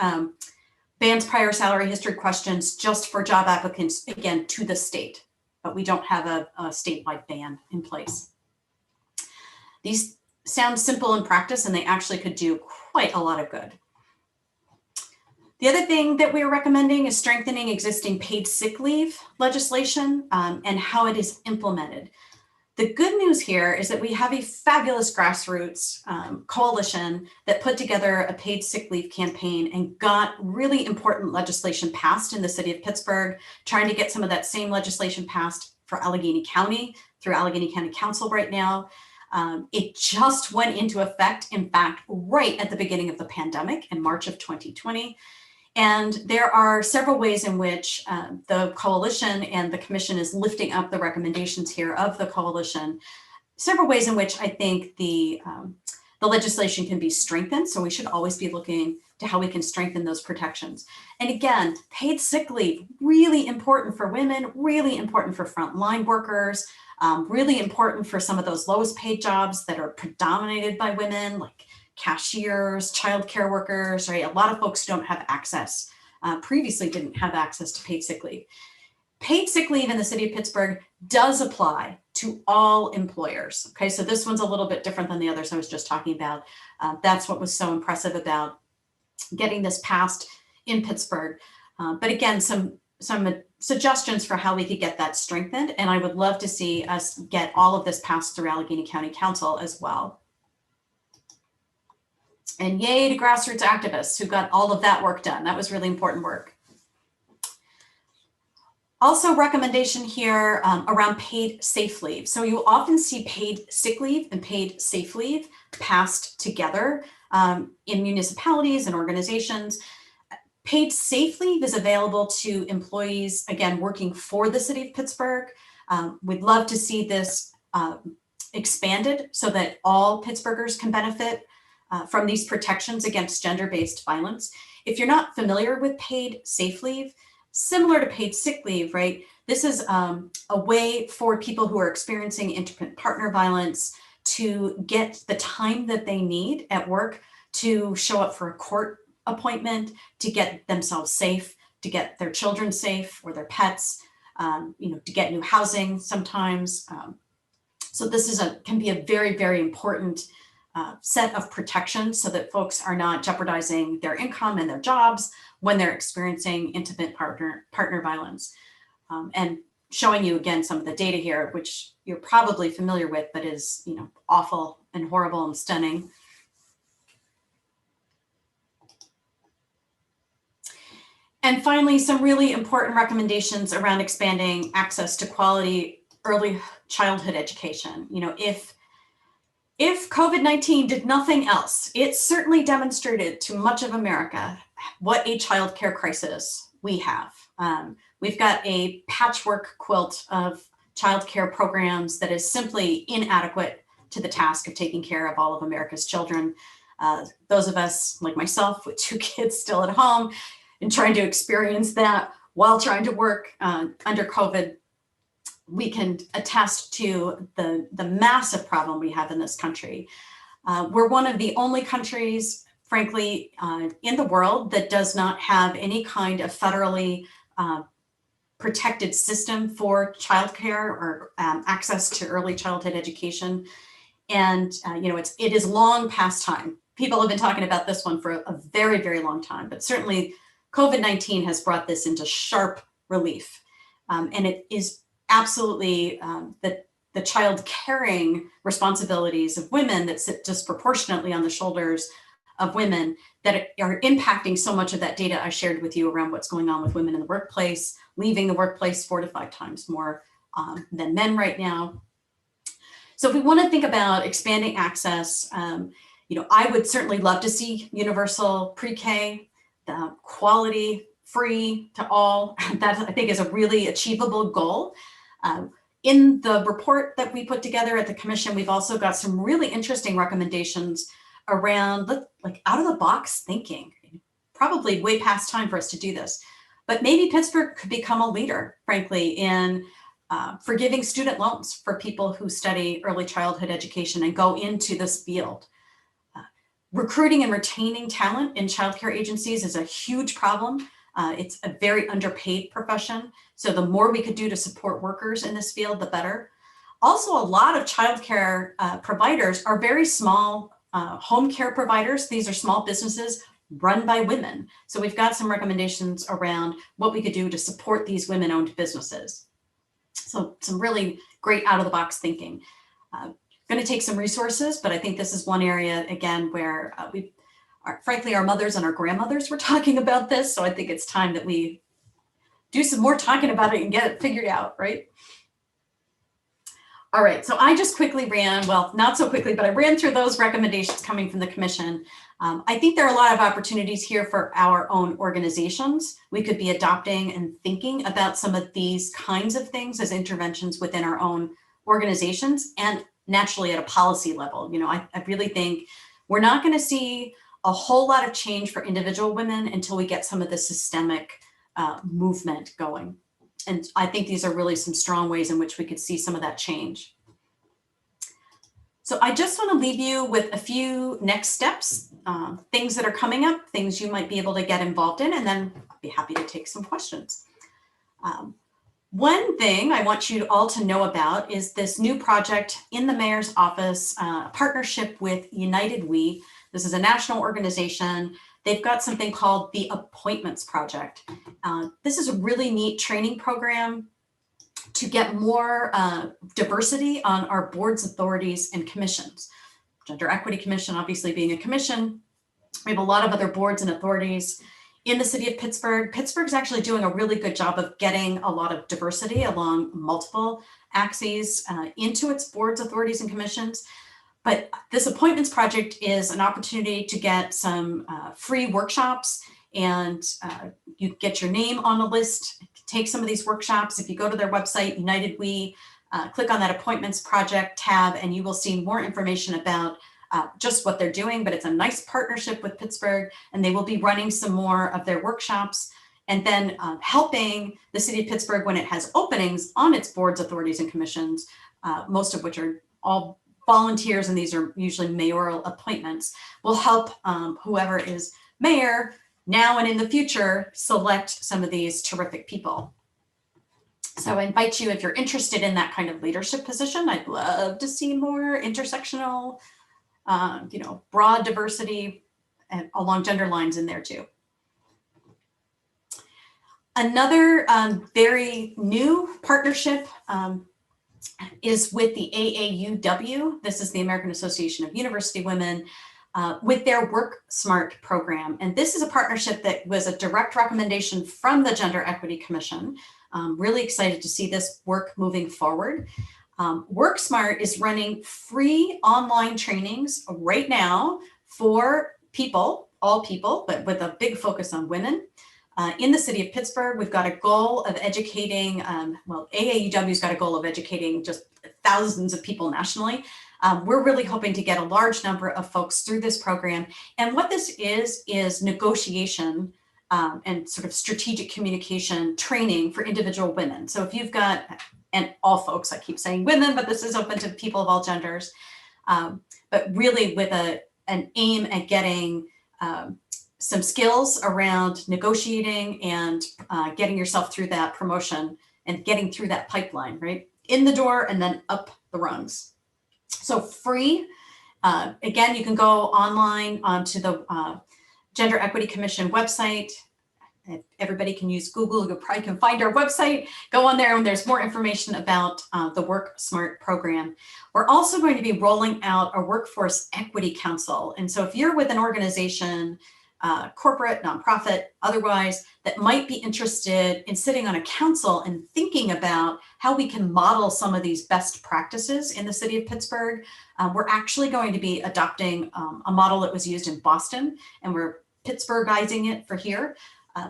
bans prior salary history questions just for job applicants, again, to the state, but we don't have a statewide ban in place. These sound simple in practice, and they actually could do quite a lot of good. The other thing that we are recommending is strengthening existing paid sick leave legislation and how it is implemented. The good news here is that we have a fabulous grassroots coalition that put together a paid sick leave campaign and got really important legislation passed in the city of Pittsburgh, trying to get some of that same legislation passed for Allegheny County through Allegheny County Council right now. It just went into effect, in fact, right at the beginning of the pandemic in March of 2020. And there are several ways in which the coalition and the commission is lifting up the recommendations here of the coalition. Several ways in which I think the legislation can be strengthened. So we should always be looking to how we can strengthen those protections. And again, paid sick leave, really important for women, really important for frontline workers, really important for some of those lowest paid jobs that are predominated by women, like cashiers, childcare workers, right? A lot of folks don't have access, previously didn't have access to paid sick leave. Paid sick leave in the city of Pittsburgh does apply to all employers. Okay, so this one's a little bit different than the others I was just talking about. That's what was so impressive about getting this passed in Pittsburgh. But again, some suggestions for how we could get that strengthened. And I would love to see us get all of this passed through Allegheny County Council as well. And yay to grassroots activists who got all of that work done. That was really important work. Also, recommendation here around paid safe leave. So you often see paid sick leave and paid safe leave passed together in municipalities and organizations. Paid safe leave is available to employees, again, working for the city of Pittsburgh. We'd love to see this expanded so that all Pittsburghers can benefit from these protections against gender-based violence. If you're not familiar with paid safe leave, similar to paid sick leave, right? This is a way for people who are experiencing intimate partner violence to get the time that they need at work to show up for a court appointment, to get themselves safe, to get their children safe or their pets, to get new housing sometimes. So this is can be a very, very important set of protections so that folks are not jeopardizing their income and their jobs when they're experiencing intimate partner violence. And showing you again some of the data here, which you're probably familiar with, but is awful and horrible and stunning. And finally, some really important recommendations around expanding access to quality early childhood education. If COVID-19 did nothing else, it certainly demonstrated to much of America what a childcare crisis we have. We've got a patchwork quilt of childcare programs that is simply inadequate to the task of taking care of all of America's children. Those of us, like myself, with 2 kids still at home and trying to experience that while trying to work under COVID, we can attest to the massive problem we have in this country. We're one of the only countries, frankly, in the world that does not have any kind of federally protected system for childcare or access to early childhood education. And it is long past time. People have been talking about this one for a very, very long time, but certainly COVID-19 has brought this into sharp relief. And it is absolutely the child caring responsibilities of women that sit disproportionately on the shoulders of women that are impacting so much of that data I shared with you around what's going on with women in the workplace, leaving the workplace 4 to 5 times more than men right now. So if we want to think about expanding access, I would certainly love to see universal pre-K, the quality, free to all. That I think is a really achievable goal. In the report that we put together at the commission, we've also got some really interesting recommendations around like out of the box thinking. Probably way past time for us to do this, but maybe Pittsburgh could become a leader, frankly, in forgiving student loans for people who study early childhood education and go into this field. Recruiting and retaining talent in childcare agencies is a huge problem. It's a very underpaid profession. So the more we could do to support workers in this field, the better. Also, a lot of childcare providers are very small home care providers. These are small businesses run by women. So we've got some recommendations around what we could do to support these women-owned businesses. So some really great out-of-the-box thinking. Going to take some resources, but I think this is one area, again, where frankly, our mothers and our grandmothers were talking about this. So I think it's time that we do some more talking about it and get it figured out, right? All right, so I just quickly ran, well, not so quickly, but I ran through those recommendations coming from the commission. I think there are a lot of opportunities here for our own organizations. We could be adopting and thinking about some of these kinds of things as interventions within our own organizations and naturally at a policy level. You know, I really think we're not going to see a whole lot of change for individual women until we get some of the systemic movement going. And I think these are really some strong ways in which we could see some of that change. So I just want to leave you with a few next steps, things that are coming up, things you might be able to get involved in, and then I'll be happy to take some questions. One thing I want you all to know about is this new project in the mayor's office, a partnership with United We. This is a national organization. They've got something called the Appointments Project. This is a really neat training program to get more diversity on our boards, authorities, and commissions. Gender Equity Commission, obviously being a commission. We have a lot of other boards and authorities in the city of Pittsburgh. Pittsburgh's actually doing a really good job of getting a lot of diversity along multiple axes into its boards, authorities, and commissions. But this Appointments Project is an opportunity to get some free workshops, and you get your name on a list, take some of these workshops. If you go to their website, United We, click on that Appointments Project tab, and you will see more information about just what they're doing. But it's a nice partnership with Pittsburgh, and they will be running some more of their workshops and then helping the city of Pittsburgh when it has openings on its boards, authorities, and commissions, most of which are all volunteers, and these are usually mayoral appointments, will help whoever is mayor now and in the future select some of these terrific people. So I invite you, if you're interested in that kind of leadership position, I'd love to see more intersectional, broad diversity and along gender lines in there too. Another very new partnership is with the AAUW. This is the American Association of University Women, with their Work Smart program. And this is a partnership that was a direct recommendation from the Gender Equity Commission. Really excited to see this work moving forward. Work Smart is running free online trainings right now for people, all people, but with a big focus on women. In the city of Pittsburgh, we've got a goal of educating, AAUW's got a goal of educating just thousands of people nationally. We're really hoping to get a large number of folks through this program. And what this is negotiation and sort of strategic communication training for individual women. So if you've got, and all folks, I keep saying women, but this is open to people of all genders, but really with an aim at getting some skills around negotiating and getting yourself through that promotion and getting through that pipeline, right? In the door and then up the rungs. So free. Again, you can go online onto the Gender Equity Commission website. Everybody can use Google. You probably can find our website. Go on there and there's more information about the Work Smart program. We're also going to be rolling out a Workforce Equity Council. And so if you're with an organization, corporate, nonprofit, otherwise, that might be interested in sitting on a council and thinking about how we can model some of these best practices in the city of Pittsburgh. We're actually going to be adopting a model that was used in Boston, and we're Pittsburghizing it for here.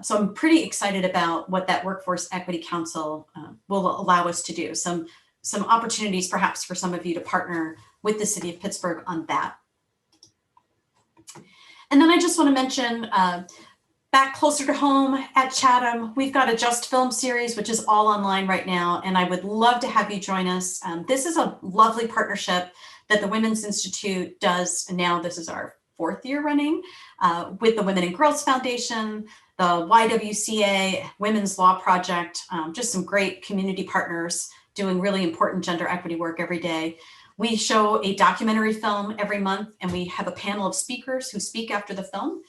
So I'm pretty excited about what that Workforce Equity Council will allow us to do. Some some opportunities perhaps for some of you to partner with the city of Pittsburgh on that. And then I just want to mention, back closer to home at Chatham, we've got a Just Film series, which is all online right now, and I would love to have you join us. This is a lovely partnership that the Women's Institute does now. This is our 4th year running with the Women and Girls Foundation, the YWCA, Women's Law Project, just some great community partners doing really important gender equity work every day. We show a documentary film every month, and we have a panel of speakers who speak after the film.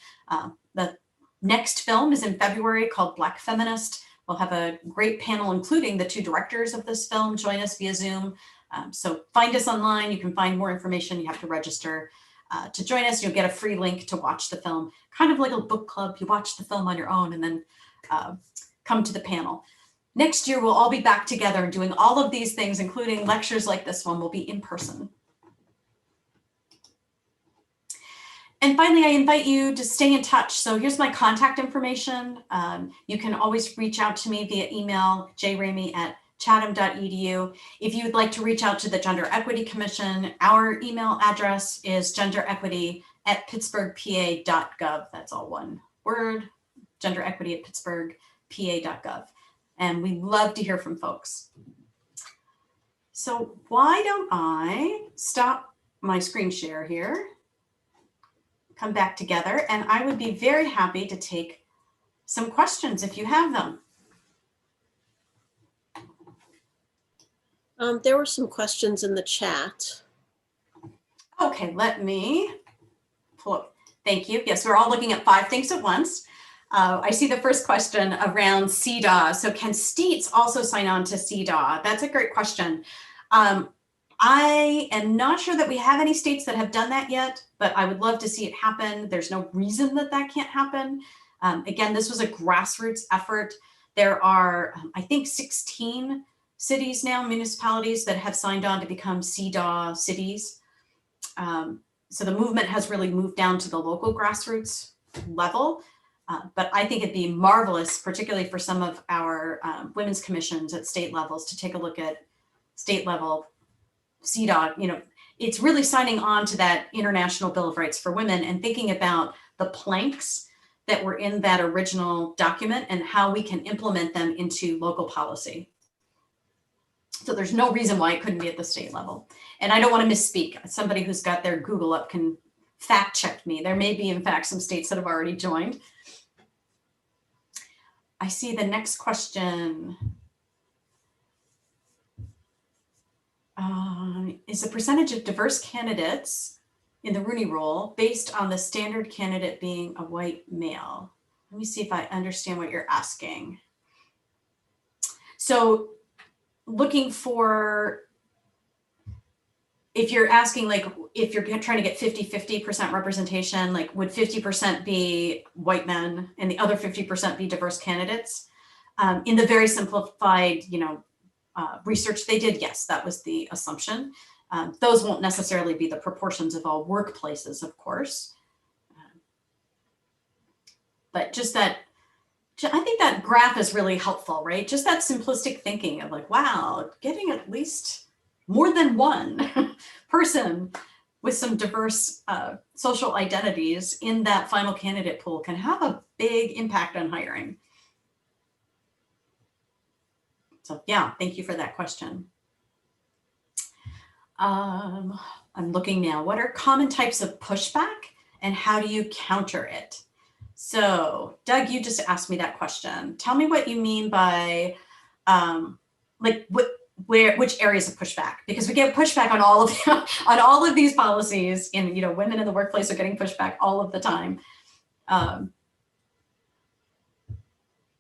The next film is in February called Black Feminist. We'll have a great panel, including the 2 directors of this film, join us via Zoom. So find us online. You can find more information. You have to register to join us. You'll get a free link to watch the film, kind of like a book club. You watch the film on your own and then come to the panel. Next year, we'll all be back together doing all of these things, including lectures like this one will be in person. And finally, I invite you to stay in touch. So here's my contact information. You can always reach out to me via email, jramey@chatham.edu. If you would like to reach out to the Gender Equity Commission, our email address is genderequity@pittsburghpa.gov. That's all one word, genderequity@pittsburghpa.gov. And we love to hear from folks. So why don't I stop my screen share here, come back together, and I would be very happy to take some questions if you have them. There were some questions in the chat. Okay, let me pull up. Thank you. Yes, we're all looking at 5 things at once. I see the first question around CDAW. So can states also sign on to CDAW? That's a great question. I am not sure that we have any states that have done that yet, but I would love to see it happen. There's no reason that that can't happen. Again, this was a grassroots effort. There are, I think, 16 cities now, municipalities that have signed on to become CDAW cities. So the movement has really moved down to the local grassroots level. But I think it'd be marvelous, particularly for some of our women's commissions at state levels, to take a look at state level CDAW. You know, it's really signing on to that International Bill of Rights for Women and thinking about the planks that were in that original document and how we can implement them into local policy. So there's no reason why it couldn't be at the state level. And I don't want to misspeak. Somebody who's got their Google up can fact check me. There may be, in fact, some states that have already joined. I see the next question. Is the percentage of diverse candidates in the Rooney Rule based on the standard candidate being a white male? Let me see if I understand what you're asking. So looking for, if you're asking, like, if you're trying to get 50% representation, like would 50% be white men and the other 50% be diverse candidates? In the very simplified, research they did, yes, that was the assumption. Those won't necessarily be the proportions of all workplaces, of course. But just that, I think that graph is really helpful, right? Just that simplistic thinking of like, wow, getting at least more than one person with some diverse social identities in that final candidate pool can have a big impact on hiring. So yeah, thank you for that question. I'm looking now. What are common types of pushback and how do you counter it? So Doug, you just asked me that question. Tell me what you mean by which areas of pushback, because we get pushback on all of on all of these policies, and women in the workplace are getting pushback all of the time.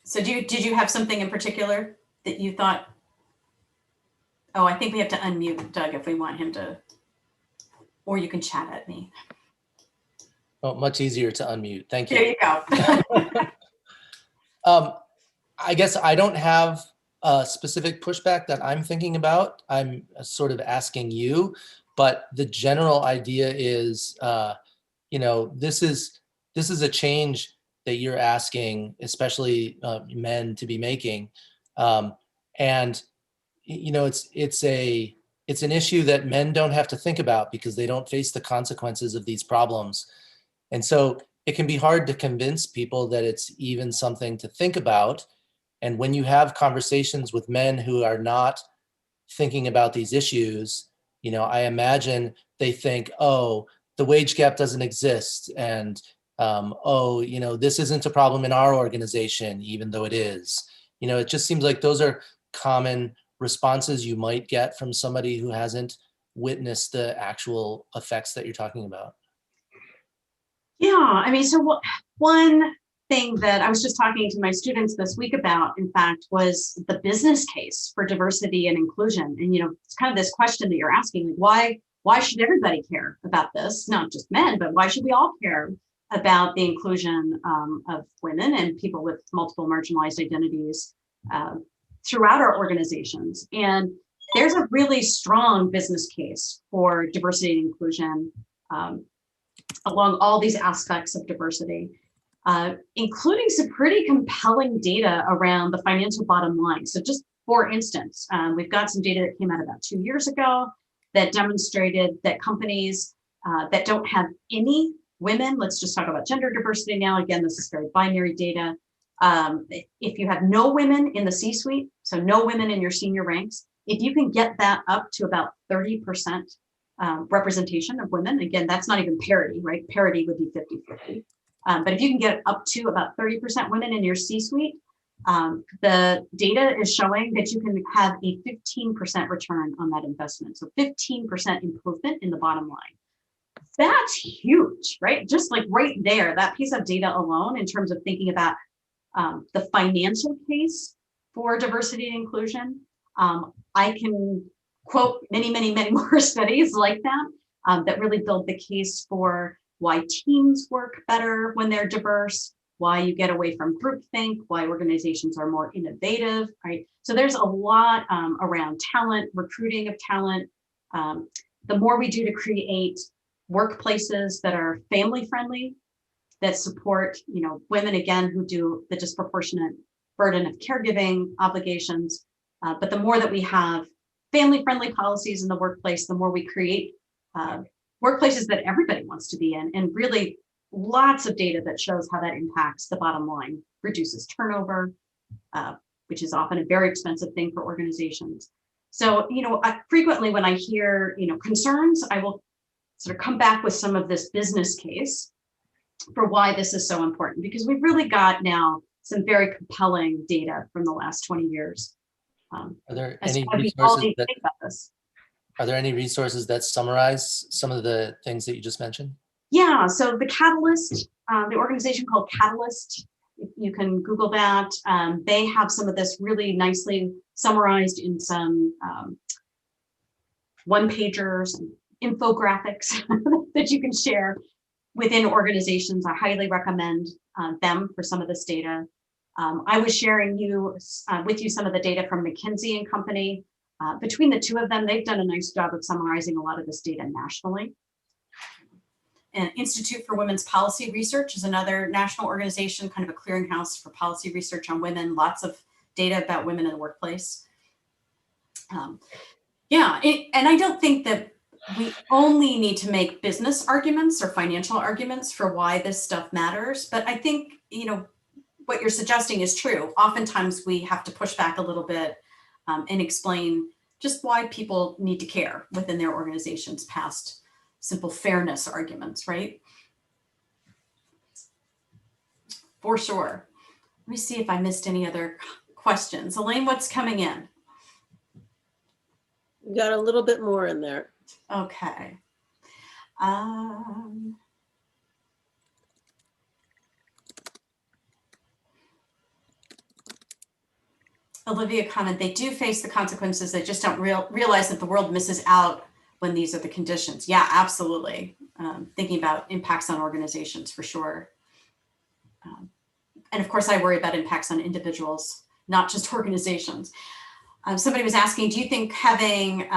So did you have something in particular that you thought? Oh, I think we have to unmute Doug if we want him to, or you can chat at me. Oh, much easier to unmute. Thank you. There you go. I guess I don't have a specific pushback that I'm thinking about. I'm sort of asking you, but the general idea is, this is a change that you're asking, especially men, to be making, and it's an issue that men don't have to think about because they don't face the consequences of these problems. And so it can be hard to convince people that it's even something to think about. And when you have conversations with men who are not thinking about these issues, I imagine they think, oh, the wage gap doesn't exist. And, oh, this isn't a problem in our organization, even though it is. It just seems like those are common responses you might get from somebody who hasn't witnessed the actual effects that you're talking about. Yeah, I mean, so one thing that I was just talking to my students this week about, in fact, was the business case for diversity and inclusion. And, it's kind of this question that you're asking, like, why should everybody care about this? Not just men, but why should we all care about the inclusion of women and people with multiple marginalized identities throughout our organizations? And there's a really strong business case for diversity and inclusion along all these aspects of diversity, including some pretty compelling data around the financial bottom line. So just for instance, we've got some data that came out about 2 years ago that demonstrated that companies that don't have any women, let's just talk about gender diversity now. Again, this is very binary data. If you have no women in the C-suite, so no women in your senior ranks, if you can get that up to about 30% representation of women, again, that's not even parity, right? Parity would be 50-50. But if you can get up to about 30% women in your C-suite, the data is showing that you can have a 15% return on that investment. So 15% improvement in the bottom line. That's huge, right? Just like right there, that piece of data alone in terms of thinking about the financial case for diversity and inclusion. I can quote many, many, many more studies like that that really build the case for why teams work better when they're diverse, why you get away from groupthink, why organizations are more innovative, right? So there's a lot around talent, recruiting of talent. The more we do to create workplaces that are family friendly, that support, women, again, who do the disproportionate burden of caregiving obligations. But the more that we have family-friendly policies in the workplace, the more we create workplaces that everybody wants to be in, and really lots of data that shows how that impacts the bottom line, reduces turnover, which is often a very expensive thing for organizations. So, frequently when I hear, concerns, I will sort of come back with some of this business case for why this is so important, because we've really got now some very compelling data from the last 20 years. Are there any resources Are there any resources that summarize some of the things that you just mentioned? Yeah, so the Catalyst, the organization called Catalyst, you can Google that. They have some of this really nicely summarized in some one-pagers and infographics that you can share within organizations. I highly recommend them for some of this data. I was sharing with you some of the data from McKinsey and Company. Between the two of them, they've done a nice job of summarizing a lot of this data nationally. And Institute for Women's Policy Research is another national organization, kind of a clearinghouse for policy research on women, lots of data about women in the workplace. And I don't think that we only need to make business arguments or financial arguments for why this stuff matters. But I think, what you're suggesting is true. Oftentimes we have to push back a little bit and explain just why people need to care within their organizations past simple fairness arguments, right? For sure. Let me see if I missed any other questions. Elaine, what's coming in? We got a little bit more in there. Okay. Olivia comment, they do face the consequences. They just don't realize that the world misses out when these are the conditions. Yeah, absolutely. Thinking about impacts on organizations for sure. And of course, I worry about impacts on individuals, not just organizations. Somebody was asking, do you think having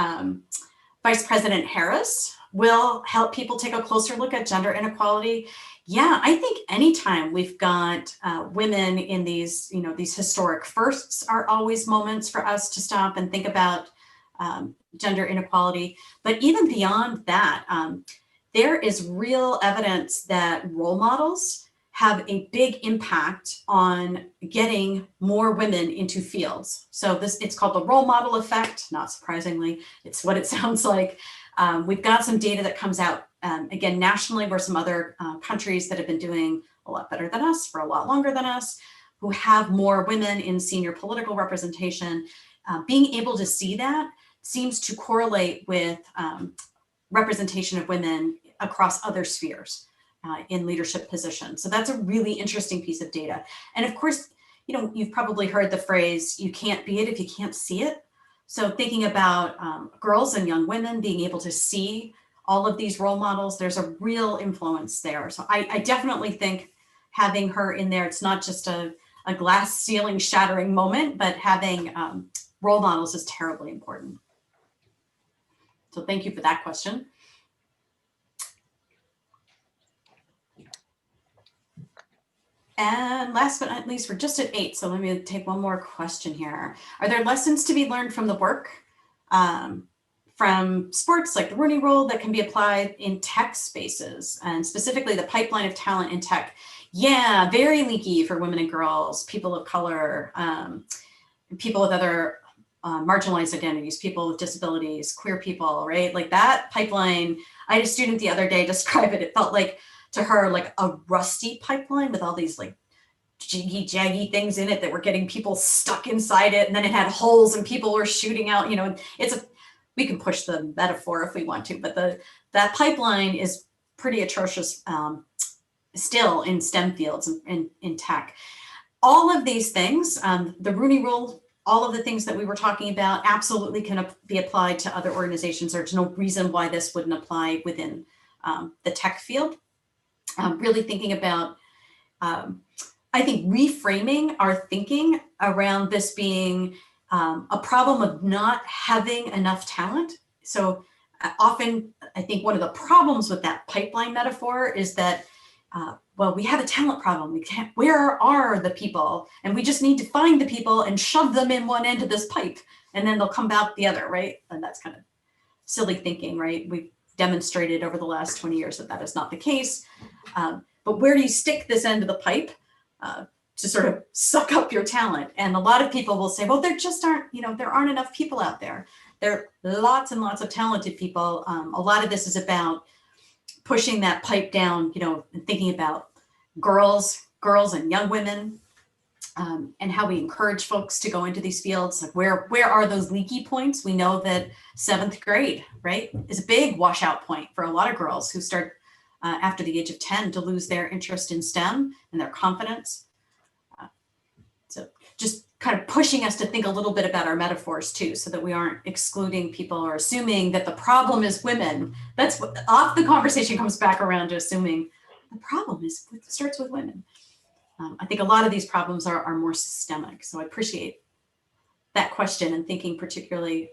Vice President Harris will help people take a closer look at gender inequality? Yeah, I think anytime we've got women in these, these historic firsts are always moments for us to stop and think about gender inequality. But even beyond that, there is real evidence that role models have a big impact on getting more women into fields. So it's called the role model effect, not surprisingly, it's what it sounds like. We've got some data that comes out, again, nationally, where some other countries that have been doing a lot better than us for a lot longer than us, who have more women in senior political representation. Being able to see that seems to correlate with representation of women across other spheres in leadership positions. So that's a really interesting piece of data. And of course, you've probably heard the phrase, you can't be it if you can't see it. So thinking about girls and young women being able to see all of these role models, there's a real influence there. So I definitely think having her in there, it's not just a glass ceiling shattering moment, but having role models is terribly important. So thank you for that question. And last but not least, we're just at 8. So let me take one more question here. Are there lessons to be learned from the work from sports like the Rooney Rule that can be applied in tech spaces, and specifically the pipeline of talent in tech? Yeah, very leaky for women and girls, people of color, people with other marginalized identities, people with disabilities, queer people, right? Like that pipeline, I had a student the other day describe it. It felt like, to her, like a rusty pipeline with all these like jiggy jaggy things in it that were getting people stuck inside it. And then it had holes and people were shooting out, we can push the metaphor if we want to, but that pipeline is pretty atrocious still in STEM fields and in tech. All of these things, the Rooney Rule, all of the things that we were talking about absolutely can be applied to other organizations. There's no reason why this wouldn't apply within the tech field. Really thinking about, I think, reframing our thinking around this being a problem of not having enough talent. So often, I think one of the problems with that pipeline metaphor is that, well, we have a talent problem. Where are the people? And we just need to find the people and shove them in one end of this pipe, and then they'll come out the other, right? And that's kind of silly thinking, right? We've demonstrated over the last 20 years that is not the case. But where do you stick this end of the pipe to sort of suck up your talent? And a lot of people will say, well, there just aren't, there aren't enough people out there. There are lots and lots of talented people. A lot of this is about pushing that pipe down, and thinking about girls and young women, and how we encourage folks to go into these fields. Like where are those leaky points? We know that 7th grade, right, is a big washout point for a lot of girls who start after the age of 10 to lose their interest in STEM and their confidence. So just kind of pushing us to think a little bit about our metaphors too, so that we aren't excluding people or assuming that the problem is women. That's what the conversation comes back around to, assuming the problem starts with women. I think a lot of these problems are more systemic. So I appreciate that question and thinking particularly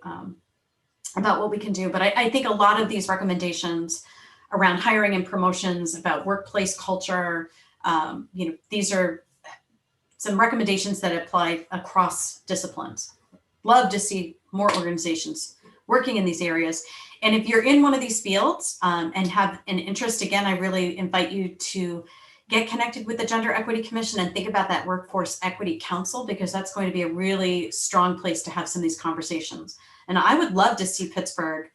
about what we can do. But I think a lot of these recommendations around hiring and promotions, about workplace culture, these are some recommendations that apply across disciplines. Love to see more organizations working in these areas. And if you're in one of these fields and have an interest, again, I really invite you to get connected with the Gender Equity Commission and think about that Workforce Equity Council, because that's going to be a really strong place to have some of these conversations. And I would love to see Pittsburgh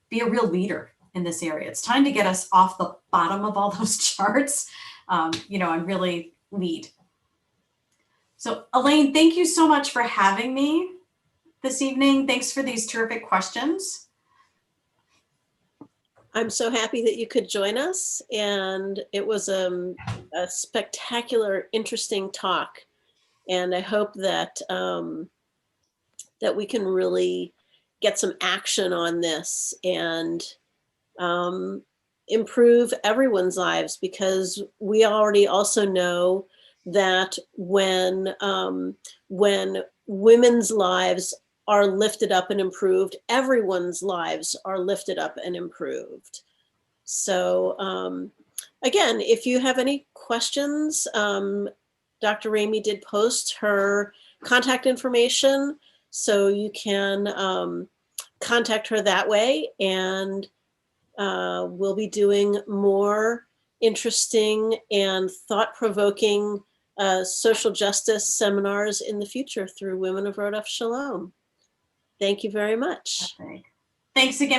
be a real leader in this area. It's time to get us off the bottom of all those charts, and really lead. So Elaine, thank you so much for having me this evening. Thanks for these terrific questions. I'm so happy that you could join us, and it was a spectacular, interesting talk. And I hope that that we can really get some action on this and improve everyone's lives, because we already also know that when women's lives are lifted up and improved, everyone's lives are lifted up and improved. So again, if you have any questions, Dr. Ramey did post her contact information, so you can contact her that way, and we'll be doing more interesting and thought-provoking social justice seminars in the future through Women of Rodef Shalom. Thank you very much. Thanks again.